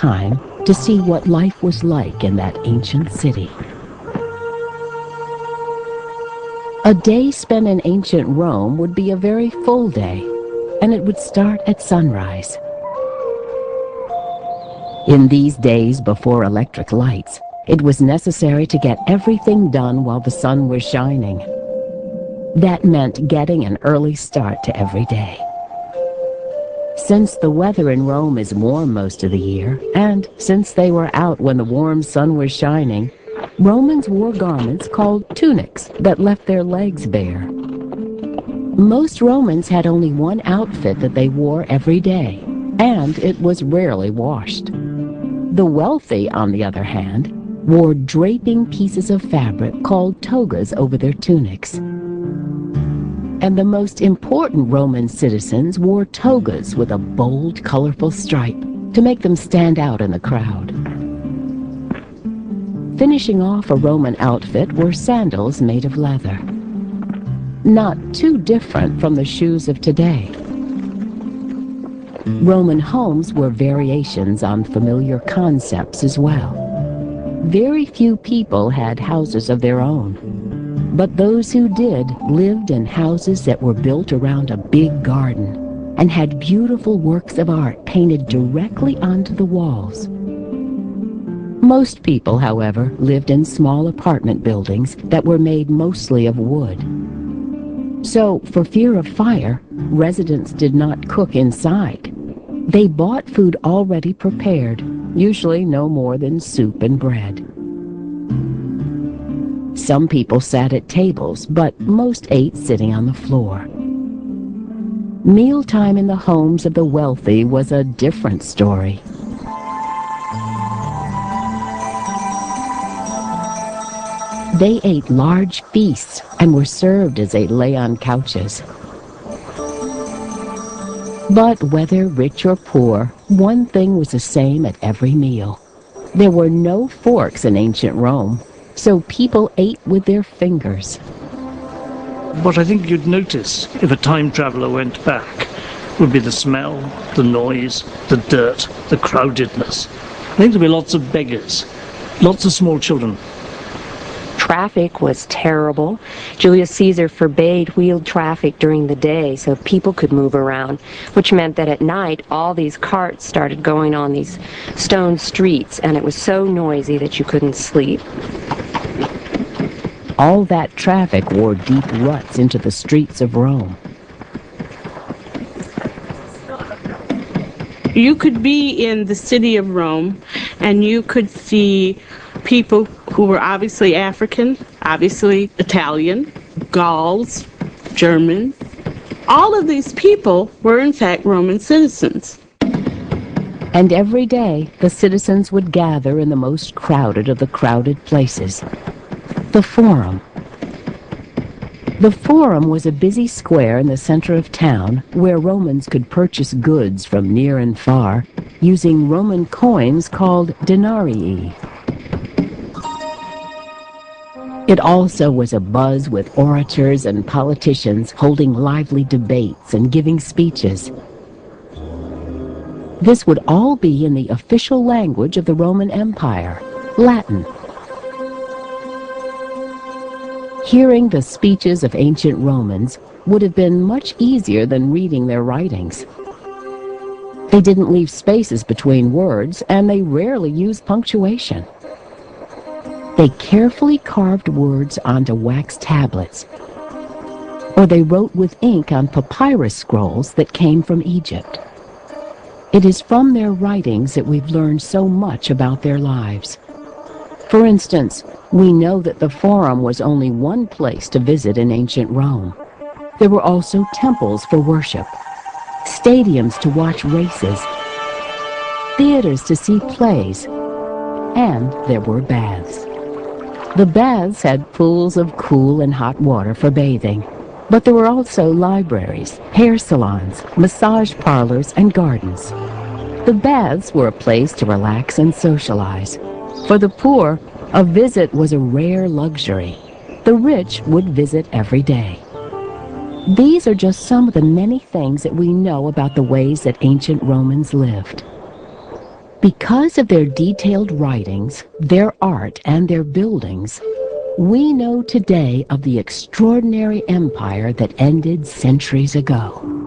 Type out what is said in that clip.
time to see what life was like in that ancient city. A day spent in ancient Rome would be a very full day, and it would start at sunrise. In these days before electric lights, it was necessary to get everything done while the sun was shining. That meant getting an early start to every day. Since the weather in Rome is warm most of the year, and since they were out when the warm sun was shining, Romans wore garments called tunics that left their legs bare. Most Romans had only one outfit that they wore every day, and it was rarely washed. The wealthy, on the other hand, wore draping pieces of fabric called togas over their tunics. And the most important Roman citizens wore togas with a bold, colorful stripe to make them stand out in the crowd. Finishing off a Roman outfit were sandals made of leather. Not too different from the shoes of today. Roman homes were variations on familiar concepts as well. Very few people had houses of their own, but those who did lived in houses that were built around a big garden and had beautiful works of art painted directly onto the walls. Most people, however, lived in small apartment buildings that were made mostly of wood. So, for fear of fire, residents did not cook inside. They bought food already prepared, usually no more than soup and bread. Some people sat at tables, but most ate sitting on the floor. Mealtime in the homes of the wealthy was a different story. They ate large feasts and were served as they lay on couches. But whether rich or poor, one thing was the same at every meal. There were no forks in ancient Rome, so people ate with their fingers. What I think you'd notice if a time traveller went back would be the smell, the noise, the dirt, the crowdedness. I think there'd be lots of beggars, lots of small children. Traffic was terrible. Julius Caesar forbade wheeled traffic during the day so people could move around, which meant that at night all these carts started going on these stone streets, and it was so noisy that you couldn't sleep. All that traffic wore deep ruts into the streets of Rome. You could be in the city of Rome and you could see people who were obviously African, obviously Italian, Gauls, German. All of these people were in fact Roman citizens. And every day the citizens would gather in the most crowded of the crowded places, the Forum. The Forum was a busy square in the center of town where Romans could purchase goods from near and far using Roman coins called denarii. It also was abuzz with orators and politicians holding lively debates and giving speeches. This would all be in the official language of the Roman Empire, Latin. Hearing the speeches of ancient Romans would have been much easier than reading their writings. They didn't leave spaces between words, and they rarely used punctuation. They carefully carved words onto wax tablets, or they wrote with ink on papyrus scrolls that came from Egypt. It is from their writings that we've learned so much about their lives. For instance, we know that the Forum was only one place to visit in ancient Rome. There were also temples for worship, stadiums to watch races, theaters to see plays, and there were baths. The baths had pools of cool and hot water for bathing, but there were also libraries, hair salons, massage parlors, and gardens. The baths were a place to relax and socialize. For the poor, a visit was a rare luxury. The rich would visit every day. These are just some of the many things that we know about the ways that ancient Romans lived. Because of their detailed writings, their art, and their buildings, we know today of the extraordinary empire that ended centuries ago.